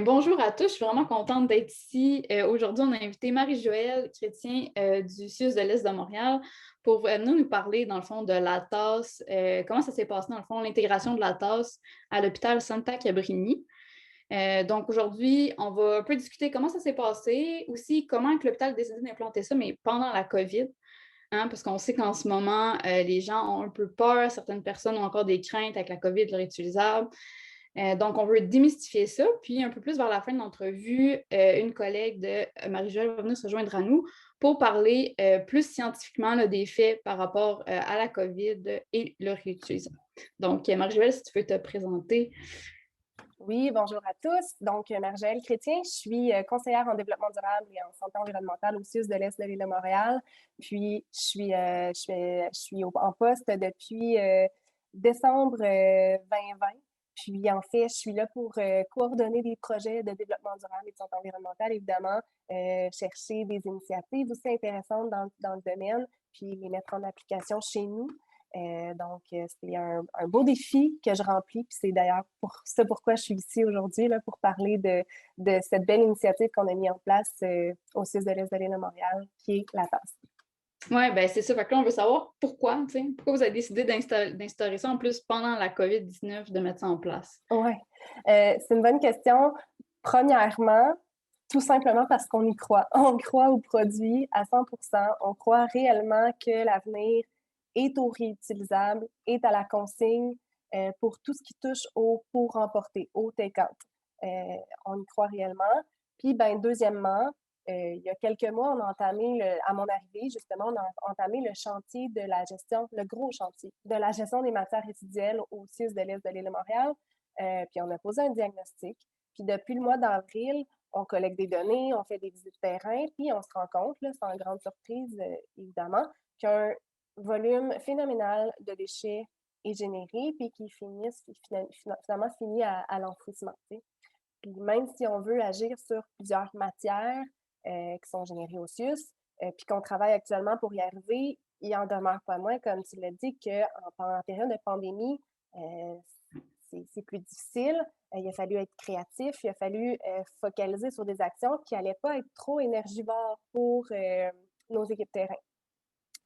Bonjour à tous, je suis vraiment contente d'être ici. Aujourd'hui, on a invité Marie-Joëlle Chrétien du CIUS de l'Est de Montréal pour venir nous parler, dans le fond, de la tasse, comment ça s'est passé, dans le fond, l'intégration de la tasse à l'hôpital Santa Cabrini. Donc aujourd'hui, on va un peu discuter comment ça s'est passé, aussi comment que l'hôpital a décidé d'implanter ça, mais pendant la COVID, hein, parce qu'on sait qu'en ce moment, les gens ont un peu peur, certaines personnes ont encore des craintes avec la COVID, leur utilisable. Donc, on veut démystifier ça. Puis, un peu plus vers la fin de l'entrevue, une collègue de Marie-Joëlle va venir se joindre à nous pour parler plus scientifiquement là, des faits par rapport à la COVID et leur réutilisation. Donc, Marie-Joëlle, si tu veux te présenter. Oui, bonjour à tous. Donc, Marie-Joëlle Chrétien, je suis conseillère en développement durable et en santé environnementale au CIUS de l'Est de l'île de Montréal. Puis, je suis en poste depuis décembre 2020. Puis, en fait, je suis là pour coordonner des projets de développement durable et de santé environnementale, évidemment, chercher des initiatives aussi intéressantes dans le domaine, puis les mettre en application chez nous. C'est un beau défi que je remplis. Puis c'est d'ailleurs pour ça pourquoi je suis ici aujourd'hui, là, pour parler de cette belle initiative qu'on a mis en place au CIUS de l'Est de l'île de Montréal, qui est la tasse. Oui, ben c'est ça. Fait que là, on veut savoir pourquoi, tu sais, pourquoi vous avez décidé d'instaurer ça en plus pendant la COVID-19, de mettre ça en place. Oui, c'est une bonne question. Premièrement, tout simplement parce qu'on y croit. On croit au produit à 100%. On croit réellement que l'avenir est au réutilisable, est à la consigne pour tout ce qui touche au pour emporter, au take-out. On y croit réellement. Puis, ben, deuxièmement, il y a quelques mois, on a entamé, à mon arrivée, justement, on a entamé le chantier de la gestion, le gros chantier de la gestion des matières résiduelles au CIUS de l'Est de l'île de Montréal. Puis, on a posé un diagnostic. Puis, depuis le mois d'avril, on collecte des données, on fait des visites de terrain, puis on se rend compte, là, sans grande surprise, évidemment, qu'un volume phénoménal de déchets est généré, puis qui finalement finit à l'enfouissement. Puis même si on veut agir sur plusieurs matières qui sont générées au CIUS, puis qu'on travaille actuellement pour y arriver, il en demeure pas moins, comme tu l'as dit, qu'en période de pandémie, euh, c'est plus difficile. Il a fallu être créatif, il a fallu focaliser sur des actions qui n'allaient pas être trop énergivores pour nos équipes terrain.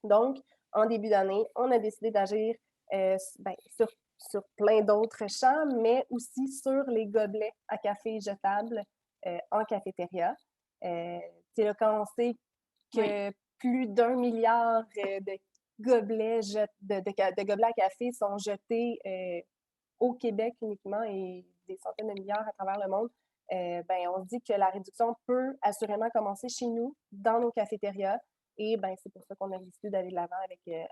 Donc, en début d'année, on a décidé d'agir sur plein d'autres champs, mais aussi sur les gobelets à café jetables en cafétéria. C'est là quand on sait que plus d'1 milliard de gobelets, de gobelets à café sont jetés au Québec uniquement et des centaines de milliards à travers le monde, on se dit que la réduction peut assurément commencer chez nous, dans nos cafétérias. Et c'est pour ça qu'on a décidé d'aller de l'avant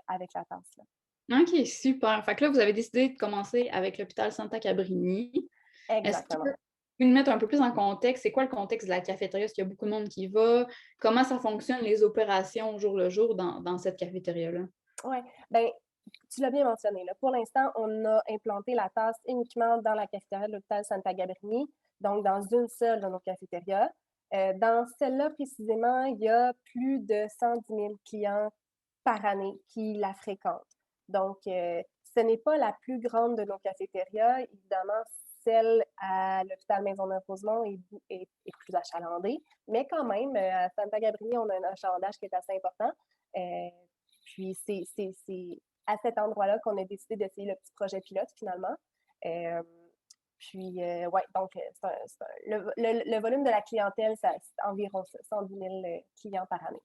avec la tasse. Là. OK, super. Fait que là, vous avez décidé de commencer avec l'hôpital Santa Cabrini. Est-ce que tu Exactement. peux nous mettre un peu plus en contexte? C'est quoi le contexte de la cafétéria? Est-ce qu'il y a beaucoup de monde qui y va? Comment ça fonctionne, les opérations au jour le jour dans cette cafétéria-là? Oui, ben, tu l'as bien mentionné. Là. Pour l'instant, on a implanté la tasse uniquement dans la cafétéria de l'hôpital Santa Cabrini, donc dans une seule de nos cafétérias. Dans celle-là, précisément, il y a plus de 110 000 clients par année qui la fréquentent. Donc, ce n'est pas la plus grande de nos cafétérias. Évidemment, celle à l'hôpital Maisonneuve-Rosemont est plus achalandée, mais quand même, à Santa Cabrini, on a un achalandage qui est assez important. Puis, c'est à cet endroit-là qu'on a décidé d'essayer le petit projet pilote, finalement. Donc, le volume de la clientèle, c'est environ 110 000 clients par année.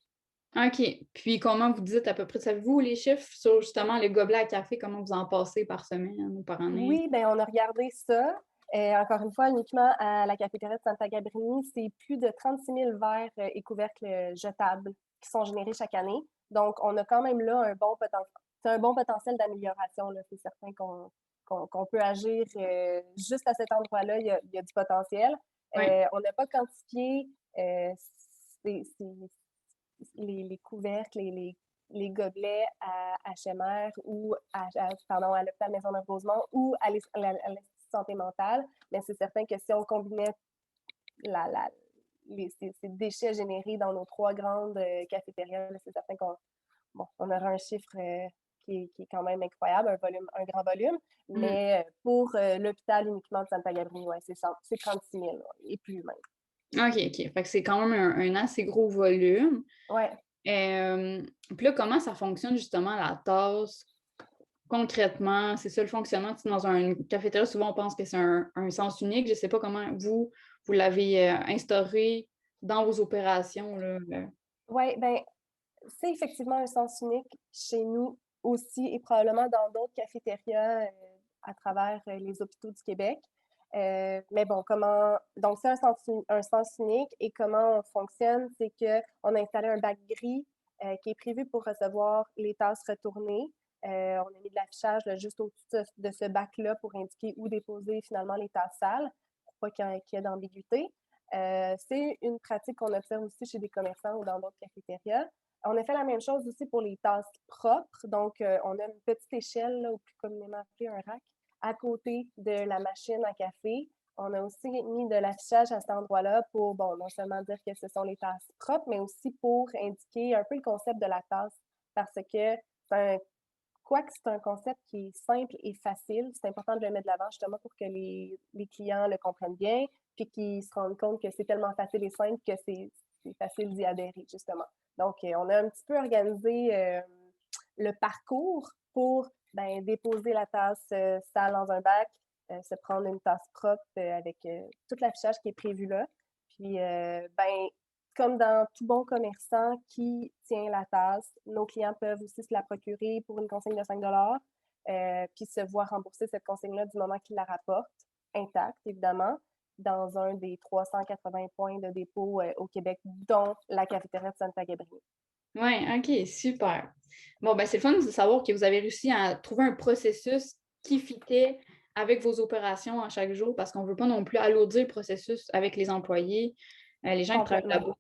OK. Puis comment vous dites à peu près, savez-vous les chiffres sur justement les gobelets à café, comment vous en passez par semaine ou par année? Oui, on a regardé ça. Encore une fois, uniquement à la cafétéria de Santa Cabrini, c'est plus de 36 000 verres et couvercles jetables qui sont générés chaque année. Donc, on a quand même là un bon potentiel d'amélioration. C'est certain qu'on peut agir juste à cet endroit-là, il y a du potentiel. Oui. On n'a pas quantifié les couvercles, les gobelets à HMR ou à l'hôpital Maisonneuve-Rosemont ou à l'Institut santé mentale, mais c'est certain que si on combinait ces déchets générés dans nos trois grandes cafétérias, c'est certain qu'on aurait un chiffre qui est quand même incroyable, un grand volume. Mais pour l'hôpital uniquement de Santa Gabriel, ouais, c'est 36 000 là, et plus même. OK, OK. Fait que c'est quand même un assez gros volume. Ouais. Puis là, comment ça fonctionne justement la tasse concrètement? C'est ça le fonctionnement. Tu sais, dans une cafétéria, souvent on pense que c'est un sens unique. Je ne sais pas comment vous l'avez instauré dans vos opérations, là. Oui, ben c'est effectivement un sens unique chez nous aussi et probablement dans d'autres cafétérias à travers les hôpitaux du Québec. Mais bon, donc c'est un sens unique et comment on fonctionne, c'est qu'on a installé un bac gris qui est prévu pour recevoir les tasses retournées. On a mis de l'affichage là, juste au-dessus de ce bac-là pour indiquer où déposer finalement les tasses sales pour pas qu'il y ait d'ambiguïté. C'est une pratique qu'on observe aussi chez des commerçants ou dans d'autres cafétérias. On a fait la même chose aussi pour les tasses propres. Donc, on a une petite échelle, là, ou plus communément appelée un rack, à côté de la machine à café. On a aussi mis de l'affichage à cet endroit-là pour, bon, non seulement dire que ce sont les tasses propres, mais aussi pour indiquer un peu le concept de la tasse. Parce que quoique c'est un concept qui est simple et facile, c'est important de le mettre de l'avant justement pour que les clients le comprennent bien, puis qu'ils se rendent compte que c'est tellement facile et simple que c'est facile d'y adhérer, justement. Donc, on a un petit peu organisé le parcours pour déposer la tasse sale dans un bac, se prendre une tasse propre avec tout l'affichage qui est prévu là. Puis, comme dans tout bon commerçant qui tient la tasse, nos clients peuvent aussi se la procurer pour une consigne de 5 puis se voir rembourser cette consigne-là du moment qu'ils la rapportent, intacte, évidemment, dans un des 380 points de dépôt au Québec, dont la cafétéria de Santa Gabriel. Oui, OK, super. Bon, ben c'est le fun de savoir que vous avez réussi à trouver un processus qui fitait avec vos opérations à chaque jour parce qu'on ne veut pas non plus alourdir le processus avec les employés. Les gens qui travaillent là-bas,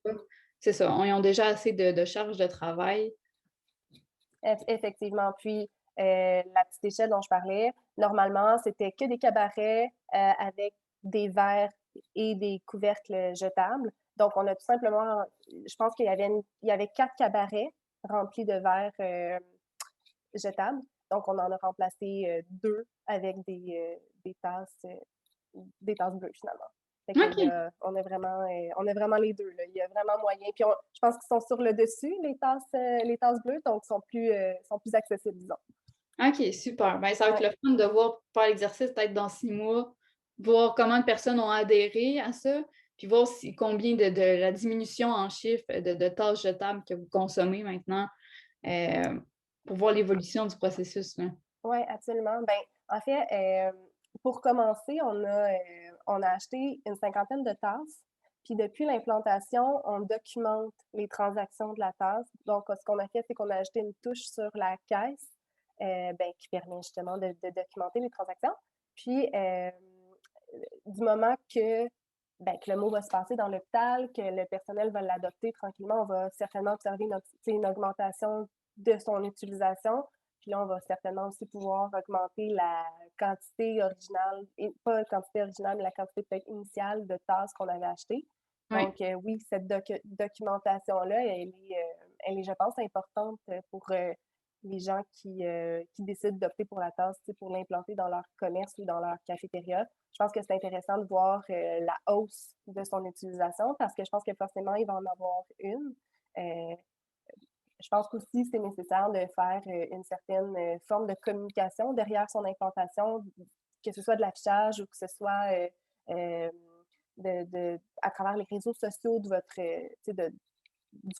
c'est ça, ils ont déjà assez de charges de travail. Effectivement. Puis, la petite échelle dont je parlais, normalement, c'était que des cabarets avec des verres et des couvercles jetables. Donc, on a tout simplement, je pense qu'il y avait 4 cabarets remplis de verres jetables. Donc, on en a remplacé 2 avec des tasses bleues, finalement. Fait que OK. on a vraiment les deux. Là. Il y a vraiment moyen. Puis je pense qu'ils sont sur le dessus, les tasses bleues, donc sont plus accessibles, disons. OK, super. Ben, ça va être le fun de voir faire l'exercice peut-être dans 6 mois, voir comment de personnes ont adhéré à ça, puis voir combien de la diminution en chiffres de tâches jetables que vous consommez maintenant euh, pour voir l'évolution du processus. Oui, absolument. Ben, en fait, pour commencer, on a acheté une cinquantaine de tasses. Puis depuis l'implantation, on documente les transactions de la tasse. Donc, ce qu'on a fait, c'est qu'on a ajouté une touche sur la caisse qui permet justement de documenter les transactions. Puis, du moment que le mot va se passer dans l'hôpital, que le personnel va l'adopter tranquillement, on va certainement observer une augmentation de son utilisation. Puis là, on va certainement aussi pouvoir augmenter la quantité originale, et pas la quantité originale, mais la quantité peut-être initiale de tasses qu'on avait achetées. Donc, oui, cette documentation-là, elle est, je pense, importante pour les gens qui décident d'opter pour la tasse, pour l'implanter dans leur commerce ou dans leur cafétéria. Je pense que c'est intéressant de voir la hausse de son utilisation parce que je pense que forcément, il va en avoir une. Je pense qu'aussi, c'est nécessaire de faire une certaine forme de communication derrière son implantation, que ce soit de l'affichage ou que ce soit à travers les réseaux sociaux du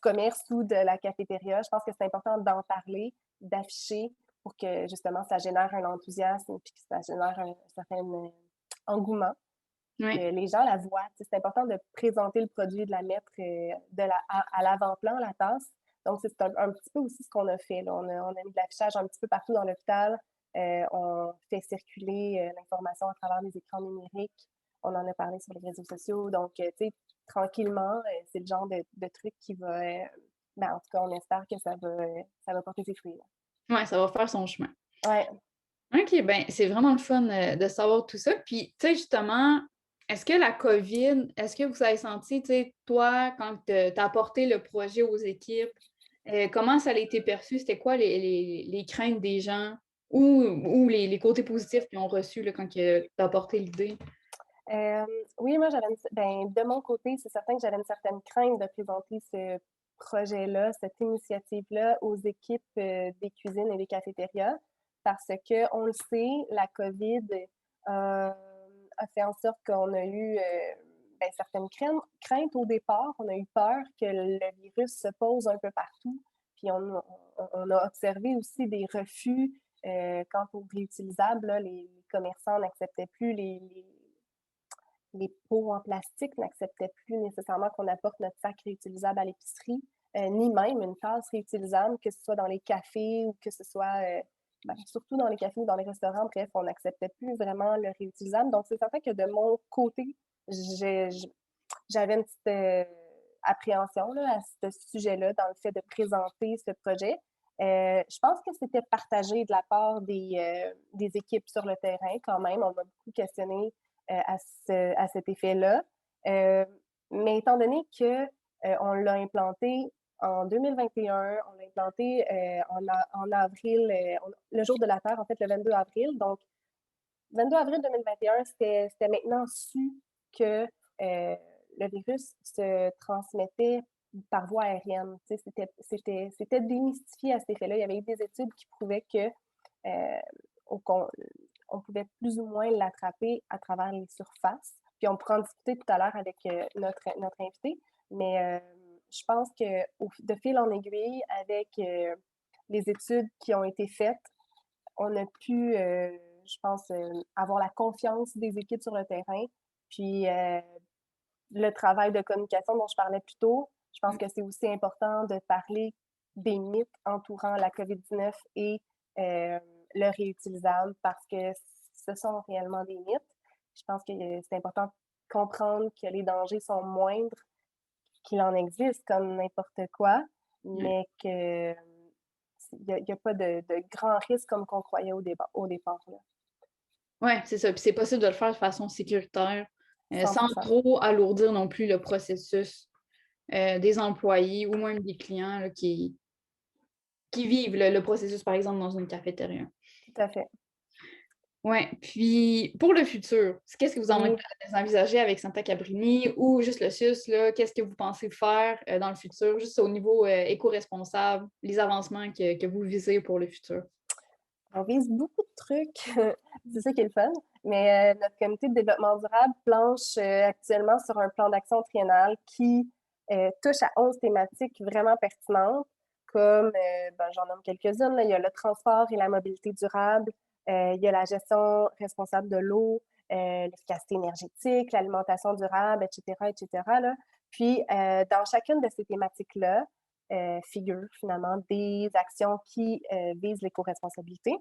commerce ou de la cafétéria. Je pense que c'est important d'en parler, d'afficher pour que justement ça génère un enthousiasme et que ça génère un certain engouement. Que les gens la voient. C'est important de présenter le produit, de la mettre à l'avant-plan, la tasse. Donc, c'est un petit peu aussi ce qu'on a fait. Là. On a mis de l'affichage un petit peu partout dans l'hôpital. On fait circuler l'information à travers les écrans numériques. On en a parlé sur les réseaux sociaux. Donc, tu sais, tranquillement, c'est le genre de truc qui va... en tout cas, on espère que ça va porter ses fruits. Oui, ça va faire son chemin. Ouais. OK, ben c'est vraiment le fun de savoir tout ça. Puis, tu sais, justement, est-ce que la COVID, est-ce que vous avez senti, tu sais, toi, quand tu as apporté le projet aux équipes, Comment ça a été perçu? C'était quoi les craintes des gens ou les côtés positifs qu'ils ont reçus là, quand tu as apporté l'idée? Oui, moi, de mon côté, c'est certain que j'avais une certaine crainte de présenter ce projet-là, cette initiative-là aux équipes des cuisines et des cafétérias parce que, on le sait, la COVID a fait en sorte qu'on a eu certaines craintes au départ. On a eu peur que le virus se pose un peu partout. Puis on a observé aussi des refus quant aux réutilisables. Là, les commerçants n'acceptaient plus les pots en plastique n'acceptaient plus nécessairement qu'on apporte notre sac réutilisable à l'épicerie, ni même une tasse réutilisable, que ce soit dans les cafés ou que ce soit surtout dans les cafés ou dans les restaurants. Bref, on n'acceptait plus vraiment le réutilisable. Donc, c'est certain que de mon côté, j'avais une petite appréhension là, à ce sujet-là dans le fait de présenter ce projet. Je pense que c'était partagé de la part des équipes sur le terrain quand même. On m'a beaucoup questionné à cet effet-là. Mais étant donné qu'on l'a implanté en 2021, on l'a implanté en avril, le jour de la Terre, en fait, le 22 avril. Donc, 22 avril 2021, c'était maintenant su que le virus se transmettait par voie aérienne. C'était démystifié à cet effet-là. Il y avait eu des études qui prouvaient que on pouvait plus ou moins l'attraper à travers les surfaces. Puis on pourra en discuter tout à l'heure avec notre invité, mais je pense que de fil en aiguille, avec les études qui ont été faites, on a pu, je pense, avoir la confiance des équipes sur le terrain. Puis le travail de communication dont je parlais plus tôt, je pense que c'est aussi important de parler des mythes entourant la COVID-19 et le réutilisable parce que ce sont réellement des mythes. Je pense que c'est important de comprendre que les dangers sont moindres, qu'il en existe comme n'importe quoi, mais que il n'y a pas de grands risques comme qu'on croyait au départ. Oui, c'est ça. Puis c'est possible de le faire de façon sécuritaire, sans 100%. trop alourdir non plus le processus des employés ou même des clients là, qui vivent le processus, par exemple, dans une cafétéria. Tout à fait. Oui, puis pour le futur, qu'est-ce que vous Oui. envisagez avec Santa Cabrini ou juste le SUS, là, qu'est-ce que vous pensez faire dans le futur, juste au niveau éco-responsable, les avancements que vous visez pour le futur? On vise beaucoup de trucs, c'est ça qui est le fun, mais notre comité de développement durable planche actuellement sur un plan d'action triennal qui touche à 11 thématiques vraiment pertinentes, comme, j'en nomme quelques-unes, là. Il y a le transport et la mobilité durable, il y a la gestion responsable de l'eau, l'efficacité énergétique, l'alimentation durable, etc., etc., là. Puis, dans chacune de ces thématiques-là, figurent finalement des actions qui visent l'éco-responsabilité.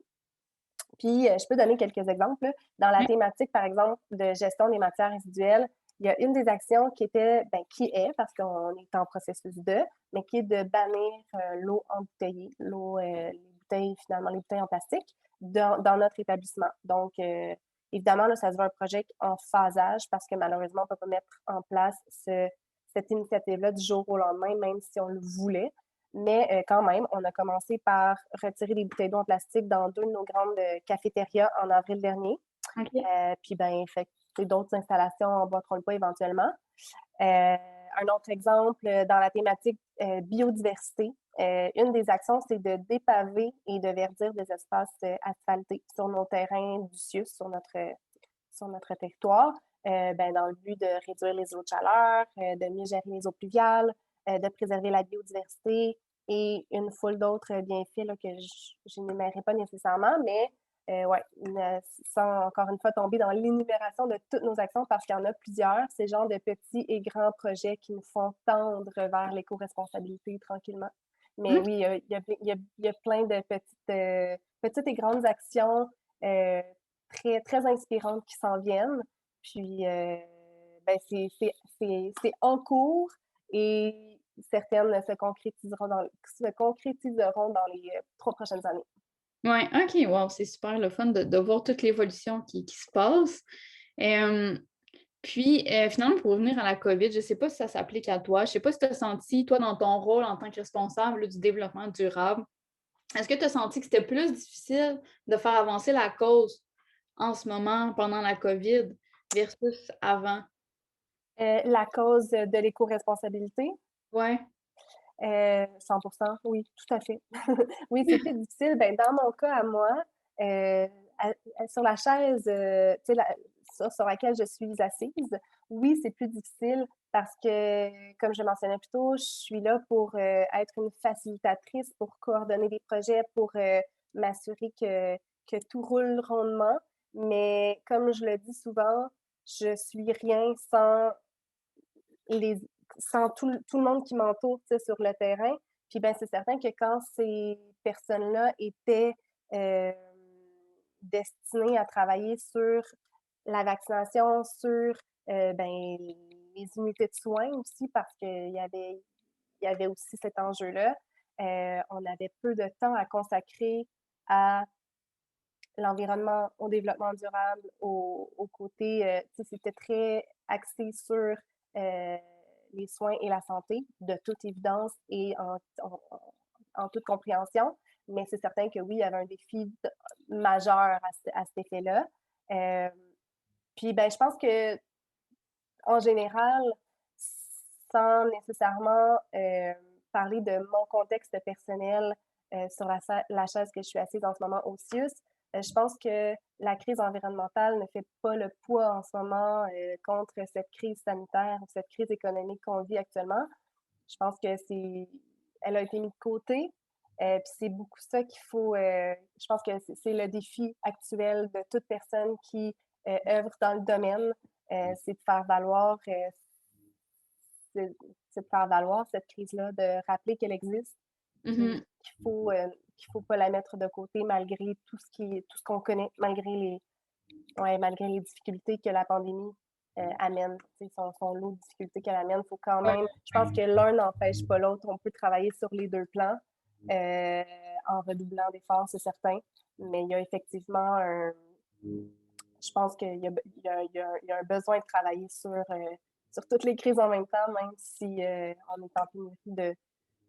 Puis, je peux donner quelques exemples. Là. Dans la thématique, par exemple, de gestion des matières résiduelles, il y a une des actions qui était, qui est, parce qu'on est en processus de, mais qui est de bannir l'eau embouteillée, les bouteilles, finalement, les bouteilles en plastique dans notre établissement. Donc, évidemment, là, ça se veut un projet en phasage parce que malheureusement, on ne peut pas mettre en place cette initiative-là du jour au lendemain, même si on le voulait. Mais quand même, on a commencé par retirer les bouteilles d'eau en plastique dans 2 de nos grandes cafétérias en avril dernier. OK. Puis, d'autres installations emboîteront le pas éventuellement. Un autre exemple, dans la thématique biodiversité, une des actions, c'est de dépaver et de verdir des espaces asphaltés sur nos terrains du CIUS, sur notre territoire, dans le but de réduire les eaux de chaleur, de mieux gérer les eaux pluviales, de préserver la biodiversité et une foule d'autres bienfaits là, que je n'énumérerai pas nécessairement, mais sans encore une fois tomber dans l'énumération de toutes nos actions parce qu'il y en a plusieurs, ces genres de petits et grands projets qui nous font tendre vers l'éco-responsabilité tranquillement. Mais oui, il y a plein de petites et grandes actions très, très inspirantes qui s'en viennent. Puis, c'est en cours et certaines se concrétiseront dans les 3 prochaines années. Oui, OK, wow, c'est super le fun de voir toute l'évolution qui se passe. Puis, finalement, pour revenir à la COVID, je ne sais pas si ça s'applique à toi. Je ne sais pas si tu as senti, toi, dans ton rôle en tant que responsable là, du développement durable, est-ce que tu as senti que c'était plus difficile de faire avancer la cause en ce moment, pendant la COVID, versus avant? La cause de l'éco-responsabilité, Ouais. 100%, oui, tout à fait. Oui, c'est plus difficile. Ben, dans mon cas à moi, sur la chaise, tu sais, sur laquelle je suis assise, oui, c'est plus difficile parce que, comme je mentionnais plus tôt, je suis là pour être une facilitatrice, pour coordonner des projets, pour m'assurer que tout roule rondement. Mais comme je le dis souvent, je suis rien les, sans tout le monde qui m'entoure sur le terrain. Puis ben, c'est certain que quand ces personnes-là étaient euh, destinées à travailler sur la vaccination, sur ben, les unités de soins aussi, parce il y avait aussi cet enjeu-là, on avait peu de temps à consacrer à l'environnement, au développement durable, au côté, c'était très axé sur les soins et la santé, de toute évidence et en toute compréhension. Mais c'est certain que oui, il y avait un défi majeur à cet effet-là. Euh, puis, ben, je pense que en général, sans nécessairement parler de mon contexte personnel sur la chaise que je suis assise en ce moment au CIUS, je pense que la crise environnementale ne fait pas le poids en ce moment contre cette crise sanitaire ou cette crise économique qu'on vit actuellement. Je pense que elle a été mise de côté. Puis c'est beaucoup ça qu'il faut. Je pense que c'est le défi actuel de toute personne qui œuvre dans le domaine, c'est de faire valoir c'est de faire valoir cette crise-là, de rappeler qu'elle existe, Mhm. puis qu'il faut pas la mettre de côté malgré tout ce qu'on connaît, malgré les difficultés que la pandémie amène, son lot de difficultés qu'elle amène. Il faut quand même, je pense que l'un n'empêche pas l'autre. On peut travailler sur les deux plans en redoublant d'efforts, c'est certain. Mais il y a effectivement je pense qu'il y a, il y a un besoin de travailler sur toutes les crises en même temps, même si on est en pénurie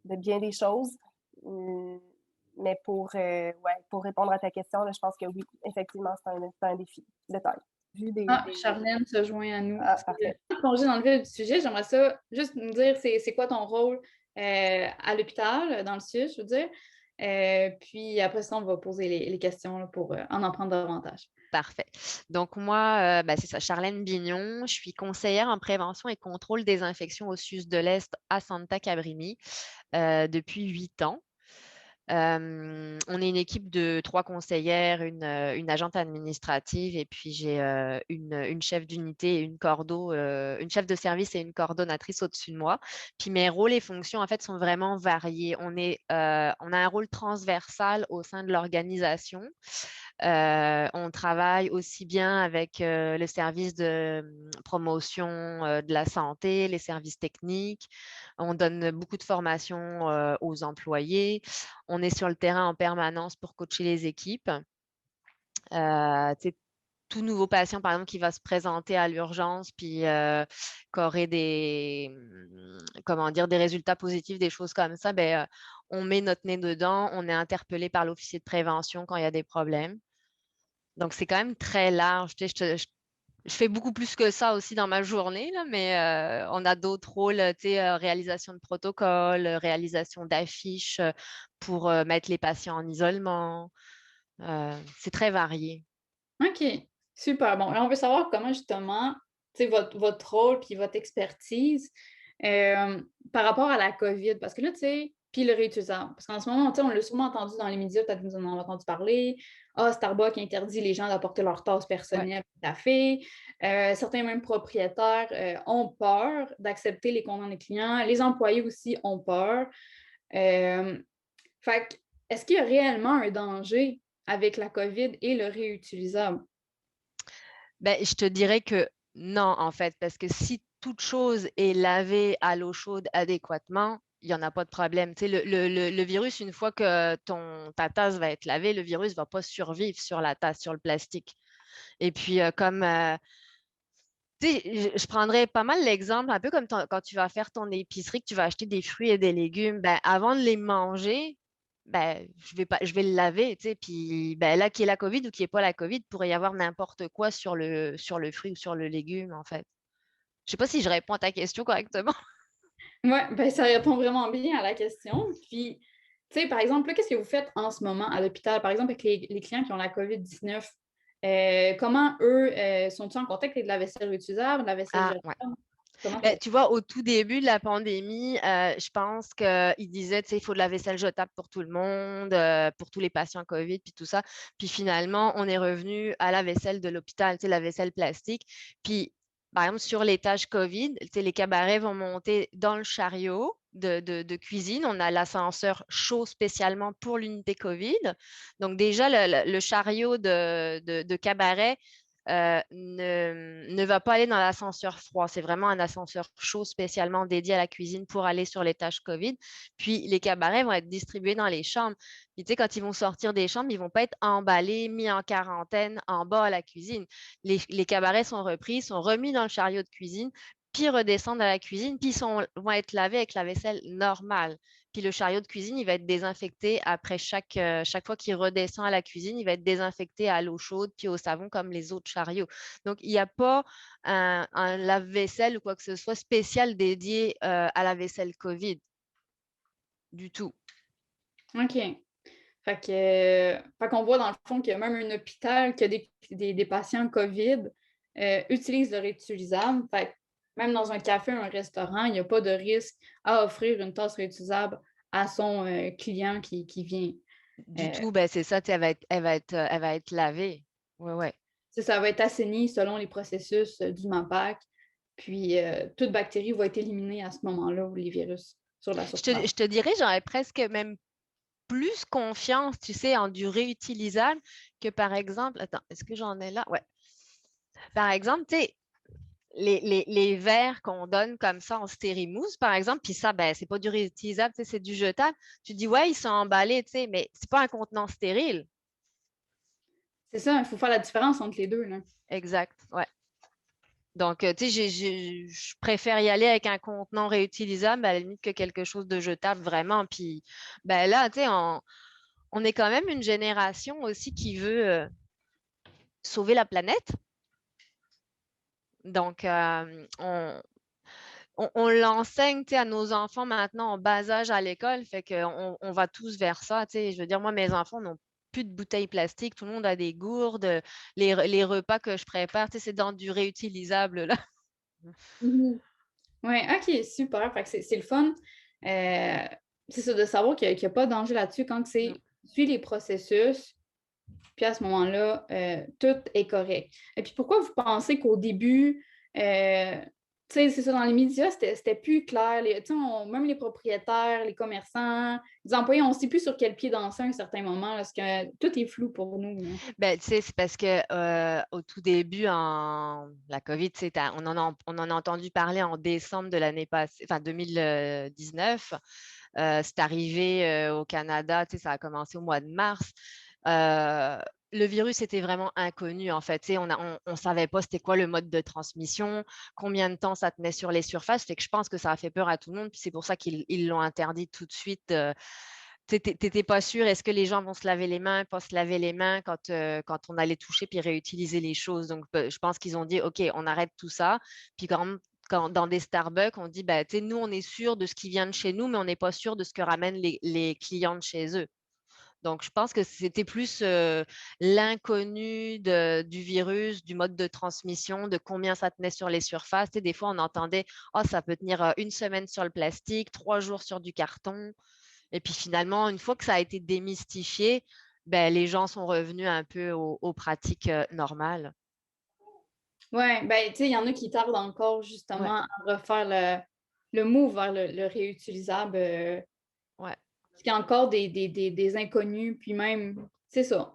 de bien des choses. Mais pour répondre à ta question, là, je pense que oui, effectivement, c'est un défi de taille. Vu Ah, Charlène se joint à nous. Ah, parfait. Plonger dans le vif du sujet, j'aimerais ça juste me dire c'est quoi ton rôle à l'hôpital, dans le sud, je veux dire. Puis après ça, on va poser les questions là, pour en prendre davantage. Parfait. Donc moi, c'est ça, Charlène Bignon. Je suis conseillère en prévention et contrôle des infections au CIUS de l'Est à Santa Cabrini depuis 8 ans. On est une équipe de 3 conseillères, une agente administrative et puis j'ai une chef d'unité et une chef de service et une coordonnatrice au-dessus de moi. Puis mes rôles et fonctions en fait sont vraiment variés. On a un rôle transversal au sein de l'organisation. On travaille aussi bien avec le service de promotion de la santé, les services techniques. On donne beaucoup de formations aux employés. On est sur le terrain en permanence pour coacher les équipes. Tout nouveau patient, par exemple, qui va se présenter à l'urgence, puis qui aurait des résultats positifs, des choses comme ça, on met notre nez dedans, on est interpellé par l'officier de prévention quand il y a des problèmes. Donc, c'est quand même très large. Tu sais, je fais beaucoup plus que ça aussi dans ma journée, là, mais on a d'autres rôles, tu sais, réalisation de protocoles, réalisation d'affiches pour mettre les patients en isolement. C'est très varié. OK, super. Bon, là, on veut savoir comment justement, tu sais, votre rôle puis votre expertise euh, par rapport à la COVID. Parce que là, tu sais, puis le réutilisable. Parce qu'en ce moment, tu sais, on l'a sûrement entendu dans les médias, peut-être que nous en avons entendu parler. Ah, Starbucks interdit les gens d'apporter leur tasse Ouais. personnelle de café. Certains même propriétaires ont peur d'accepter les contenants des clients. Les employés aussi ont peur. Euh, Fait que, est-ce qu'il y a réellement un danger avec la COVID et le réutilisable? Je te dirais que non, en fait, parce que si toute chose est lavée à l'eau chaude adéquatement, il n'y en a pas de problème. Tu sais, le virus, une fois que ta tasse va être lavée, le virus ne va pas survivre sur la tasse, sur le plastique. Et puis, comme Tu sais, je prendrais pas mal l'exemple, un peu comme quand tu vas faire ton épicerie, que tu vas acheter des fruits et des légumes, ben, avant de les manger, ben, je vais le laver, tu sais, puis ben, là, qu'il y ait la COVID ou qu'il n'y ait pas la COVID, il pourrait y avoir n'importe quoi sur le fruit ou sur le légume, en fait. Je sais pas si je réponds à ta question correctement. Oui, ben, ça répond vraiment bien à la question. Puis, tu sais, par exemple, là, qu'est-ce que vous faites en ce moment à l'hôpital? Par exemple, avec les clients qui ont la COVID-19, comment eux sont-ils en contact avec de la vaisselle réutilisable, de la vaisselle Ah, jetable? ouais. Comment ça Ben, tu vois, au tout début de la pandémie, je pense qu'ils disaient, tu sais, il faut de la vaisselle jetable pour tout le monde, pour tous les patients COVID, puis tout ça. Puis finalement, on est revenu à la vaisselle de l'hôpital, tu sais, la vaisselle plastique. Puis, par exemple, sur l'étage COVID, tu sais, les cabarets vont monter dans le chariot de cuisine. On a l'ascenseur chaud spécialement pour l'unité COVID. Donc déjà, le chariot de cabaret ne va pas aller dans l'ascenseur froid. C'est vraiment un ascenseur chaud spécialement dédié à la cuisine pour aller sur les tâches COVID. Puis les cabarets vont être distribués dans les chambres. Puis, tu sais, quand ils vont sortir des chambres, ils ne vont pas être emballés, mis en quarantaine en bas à la cuisine. Les cabarets sont repris, sont remis dans le chariot de cuisine, puis redescendent à la cuisine, puis vont être lavés avec la vaisselle normale. Puis le chariot de cuisine, il va être désinfecté après chaque fois qu'il redescend à la cuisine, il va être désinfecté à l'eau chaude puis au savon comme les autres chariots. Donc, il n'y a pas un lave-vaisselle ou quoi que ce soit spécial dédié à la vaisselle COVID du tout. OK. Fait qu'on voit dans le fond qu'il y a même un hôpital qui a des patients COVID utilise le réutilisable. Fait que même dans un café ou un restaurant, il n'y a pas de risque à offrir une tasse réutilisable à son client qui vient. Du Euh, tout, ben c'est ça, tu sais, elle va être lavée. Ouais, ouais. Ça va être assaini selon les processus du MAPAC. Puis toute bactérie va être éliminée à ce moment-là ou les virus sur la surface. Je te dirais, j'aurais presque même plus confiance, tu sais, en du réutilisable que par exemple, attends, est-ce que j'en ai là? Ouais. Par exemple, tu sais, les verres qu'on donne comme ça en stérimousse, par exemple, puis ça, ben, c'est pas du réutilisable, tu sais, c'est du jetable. Tu dis, ouais, ils sont emballés, tu sais, mais c'est pas un contenant stérile. C'est ça, il faut faire la différence entre les deux, là. Exact, ouais. Donc, tu sais, je préfère y aller avec un contenant réutilisable à la limite que quelque chose de jetable, vraiment. Puis, ben là, tu sais, on est quand même une génération aussi qui veut sauver la planète. Donc, on l'enseigne, tu sais, à nos enfants maintenant en bas âge à l'école, fait qu'on on va tous vers ça, tu sais. Je veux dire, moi, mes enfants n'ont plus de bouteilles plastiques, tout le monde a des gourdes, les repas que je prépare, tu sais, c'est dans du réutilisable, là. Mhm. Oui, OK, super. Fait que c'est le fun. Euh, c'est ça, de savoir qu'il n'y a, pas de danger là-dessus quand Non. c'est suit les processus, puis à ce moment-là, tout est correct. Et puis pourquoi vous pensez qu'au début, tu sais, c'est ça, dans les médias, c'était plus clair. Tu sais, même les propriétaires, les commerçants, les employés, on ne sait plus sur quel pied danser à un certain moment, parce que tout est flou pour nous, là. Ben, tu sais, c'est parce que au tout début, la COVID, on en a entendu parler en décembre de l'année passée, enfin 2019. C'est arrivé au Canada, tu sais, ça a commencé au mois de mars. Euh, le virus était vraiment inconnu, en fait. Tu sais, on savait pas c'était quoi le mode de transmission, combien de temps ça tenait sur les surfaces. Fait que je pense que ça a fait peur à tout le monde. Puis c'est pour ça qu'ils l'ont interdit tout de suite. T'étais pas sûr, est-ce que les gens vont se laver les mains, pas se laver les mains quand on allait toucher puis réutiliser les choses. Donc, je pense qu'ils ont dit, OK, on arrête tout ça. Puis quand dans des Starbucks, on dit, bah, nous, on est sûr de ce qui vient de chez nous, mais on n'est pas sûr de ce que ramènent les clients de chez eux. Donc, je pense que c'était plus l'inconnu du virus, du mode de transmission, de combien ça tenait sur les surfaces. Des fois, on entendait, oh, ça peut tenir une semaine sur le plastique, 3 jours sur du carton. Et puis finalement, une fois que ça a été démystifié, ben, les gens sont revenus un peu aux pratiques normales. Oui, ben, tu sais, il y en a qui tardent encore Ouais, justement à refaire le move vers le réutilisable. ouais. Parce qu'il y a encore des inconnus, puis même, c'est ça.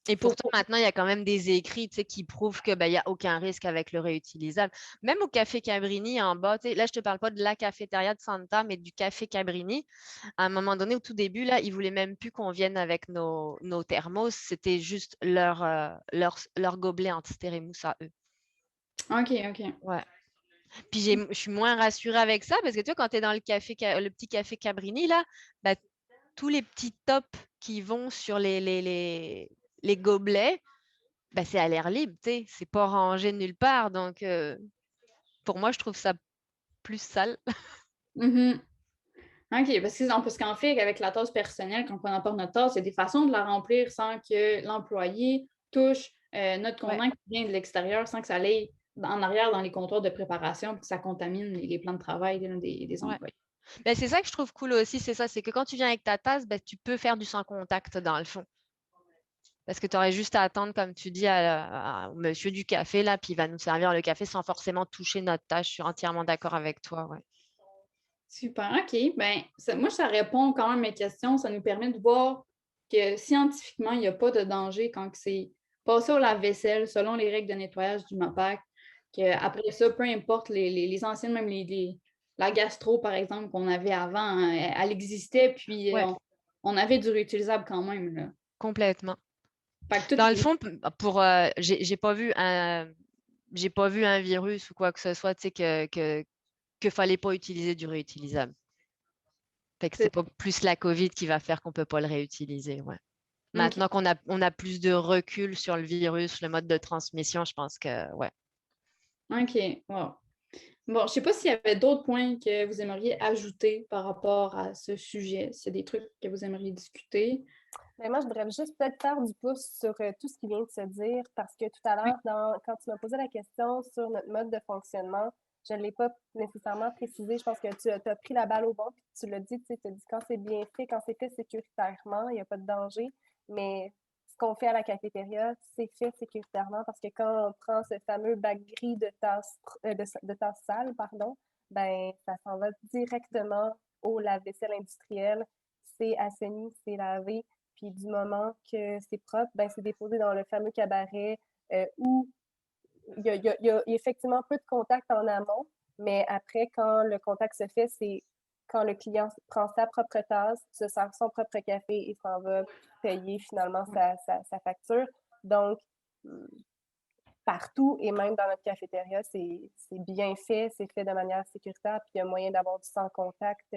Et Faut, pourtant, maintenant, il y a quand même des écrits, tu sais, qui prouvent que, ben, il n'y a aucun risque avec le réutilisable. Même au Café Cabrini, en bas, tu sais, là, je ne te parle pas de la cafétéria de Santa, mais du Café Cabrini. À un moment donné, au tout début, là, ils ne voulaient même plus qu'on vienne avec nos thermos. C'était juste leur gobelet anti-stérémousse à eux. OK, OK. Ouais. Puis je suis moins rassurée avec ça parce que tu vois, quand tu es dans le le petit café Cabrini, là, bah, tous les petits tops qui vont sur les gobelets, bah, c'est à l'air libre, tu sais, c'est pas rangé nulle part. Donc, pour moi, je trouve ça plus sale. Mhm. OK, parce qu'en fait, avec la tasse personnelle, quand on apporte notre tasse, il y a des façons de la remplir sans que l'employé touche notre Ouais. contenant qui vient de l'extérieur, sans que ça aille en arrière dans les comptoirs de préparation et que ça contamine les plans de travail des Ouais. employés. Ben, c'est ça que je trouve cool aussi, c'est ça, c'est que quand tu viens avec ta tasse, ben, tu peux faire du sans contact dans le fond. Parce que tu aurais juste à attendre, comme tu dis, au monsieur du café, là, puis il va nous servir le café sans forcément toucher notre tasse. Je suis entièrement d'accord avec toi, ouais. Super, OK. Ben, moi, ça répond quand même à mes questions. Ça nous permet de voir que scientifiquement, il n'y a pas de danger quand c'est passé au lave-vaisselle selon les règles de nettoyage du MAPAC. Après ça, peu importe les anciennes, même la gastro, par exemple, qu'on avait avant, hein, elle existait, puis Ouais, on avait du réutilisable quand même, là. complètement. Fait que Dans le fond, j'ai pas vu un virus ou quoi que ce soit, tu sais, que fallait pas utiliser du réutilisable. Fait que c'est pas plus la COVID qui va faire qu'on peut pas le réutiliser, ouais. OK. Maintenant on a plus de recul sur le virus, le mode de transmission, je pense que, ouais. OK. Wow. Bon, je ne sais pas s'il y avait d'autres points que vous aimeriez ajouter par rapport à ce sujet. S'il y a des trucs que vous aimeriez discuter. Mais moi, je voudrais juste peut-être faire du pouce sur tout ce qui vient de se dire, parce que tout à Oui. l'heure, quand tu m'as posé la question sur notre mode de fonctionnement, je ne l'ai pas nécessairement précisé. Je pense que tu as pris la balle au bon, puis tu l'as dit, tu as dit quand c'est bien fait, quand c'est fait sécuritairement, il n'y a pas de danger. Mais ce qu'on fait à la cafétéria, c'est fait sécuritairement parce que quand on prend ce fameux bac gris de tasse sale, pardon, ben ça s'en va directement au lave-vaisselle industriel. C'est assaini, c'est lavé. Puis du moment que c'est propre, ben, c'est déposé dans le fameux cabaret où il y a effectivement peu de contact en amont, mais après, quand le contact se fait, c'est quand le client prend sa propre tasse, se sert son propre café et s'en va payer finalement sa facture. Donc, partout et même dans notre cafétéria, c'est bien fait, c'est fait de manière sécuritaire, puis il y a moyen d'avoir du sans contact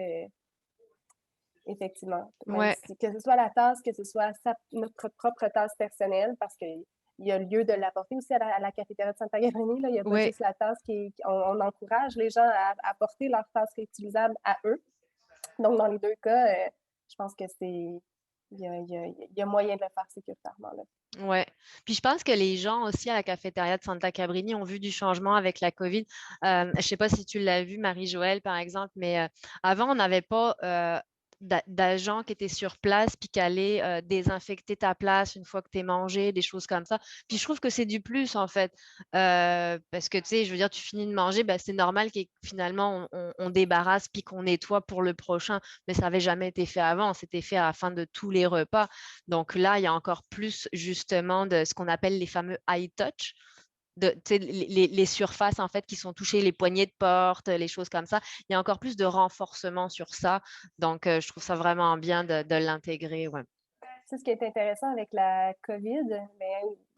effectivement. Même Ouais, si, que ce soit la tasse, que ce soit notre propre tasse personnelle, parce qu'il y a lieu de l'apporter aussi à la cafétéria de Santa Gabriel. Il n'y a pas ouais. juste la tasse on encourage les gens à apporter leur tasse réutilisable à eux. Donc, dans les deux cas, je pense que il y a moyen de le faire sécuritairement. Là. Ouais. Puis je pense que les gens aussi à la cafétéria de Santa Cabrini ont vu du changement avec la COVID. Je sais pas si tu l'as vu, Marie-Joëlle, par exemple, mais avant, on n'avait pas d'agents qui étaient sur place puis qui allaient désinfecter ta place une fois que tu es mangé, des choses comme ça. Puis je trouve que c'est du plus, en fait. Parce que, tu sais, je veux dire, tu finis de manger, ben, c'est normal que finalement, on débarrasse puis qu'on nettoie pour le prochain. Mais ça n'avait jamais été fait avant. C'était fait à la fin de tous les repas. Donc là, il y a encore plus justement de ce qu'on appelle les fameux high touch, les surfaces en fait qui sont touchées, les poignées de porte, les choses comme ça. Il y a encore plus de renforcement sur ça. Donc, je trouve ça vraiment bien de l'intégrer. Ouais. Tu sais, ce qui est intéressant avec la COVID, mais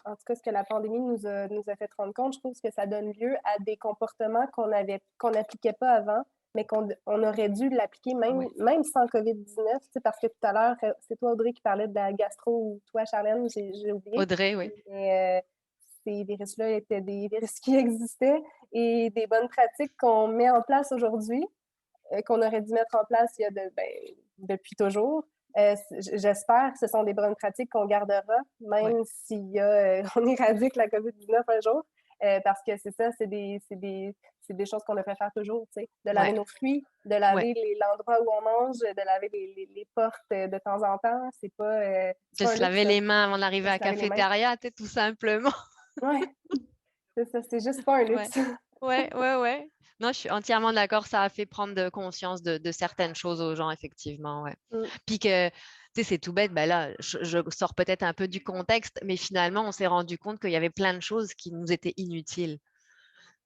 en tout cas, ce que la pandémie nous a fait rendre compte, je trouve que ça donne lieu à des comportements qu'on n'appliquait pas avant, mais on aurait dû l'appliquer Ouais. même sans COVID-19, tu sais, parce que tout à l'heure, c'est toi, Audrey, qui parlait de la gastro, ou toi, Charlène, j'ai oublié. Audrey, oui. Mais ces virus-là étaient des virus qui existaient et des bonnes pratiques qu'on met en place aujourd'hui, qu'on aurait dû mettre en place depuis toujours. J'espère que ce sont des bonnes pratiques qu'on gardera, Ouais. même si on éradique la COVID-19 un jour. Parce que c'est ça, c'est des choses qu'on devrait faire toujours, tu sais, de laver Ouais. nos fruits, de Ouais. laver l'endroit où on mange, de laver les portes de temps en temps. C'est De pas un se luxe, laver ça, les mains avant d'arriver de à se la laver les mains. cafétéria, tu sais, tout simplement. Ouais, c'est ça, c'est juste pas un Ouais. luxe. Ouais, ouais, ouais. Non, je suis entièrement d'accord. Ça a fait prendre de conscience de certaines choses aux gens, effectivement. Ouais. Mm. Puis que, tu sais, c'est tout bête. Ben là, je sors peut-être un peu du contexte, mais finalement, on s'est rendu compte qu'il y avait plein de choses qui nous étaient inutiles.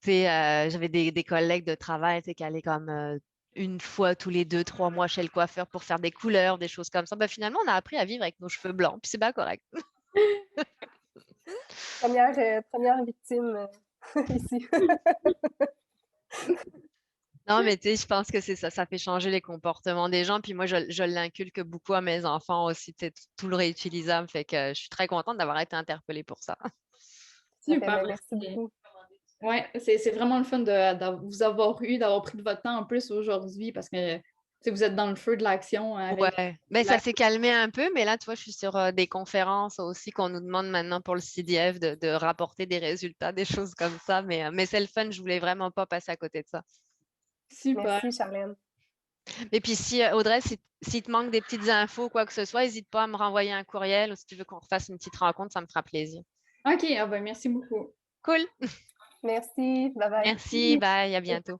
Tu sais, j'avais des collègues de travail, tu sais, qui allaient comme une fois tous les 2, 3 mois chez le coiffeur pour faire des couleurs, des choses comme ça. Ben, finalement, on a appris à vivre avec nos cheveux blancs, puis c'est pas correct. Première victime. ici. Non, mais tu sais, je pense que c'est ça, ça fait changer les comportements des gens. Puis moi, je l'inculque beaucoup à mes enfants aussi, tu sais, tout le réutilisable. Fait que je suis très contente d'avoir été interpellée pour ça. Super. Merci beaucoup. Oui, c'est vraiment le fun de vous avoir eu, d'avoir pris de votre temps en plus aujourd'hui parce que vous êtes dans le feu de l'action avec Ouais, mais ça s'est calmé un peu, mais là, tu vois, je suis sur des conférences aussi qu'on nous demande maintenant pour le CDF de rapporter des résultats, des choses comme ça. Mais c'est le fun, je voulais vraiment pas passer à côté de ça. super. Merci, Charlène. Et puis, si Audrey, si te manque des petites infos ou quoi que ce soit, n'hésite pas à me renvoyer un courriel ou si tu veux qu'on refasse une petite rencontre, ça me fera plaisir. OK, ah ben merci beaucoup. Cool. Merci. Bye bye. Merci. Bye. À bientôt.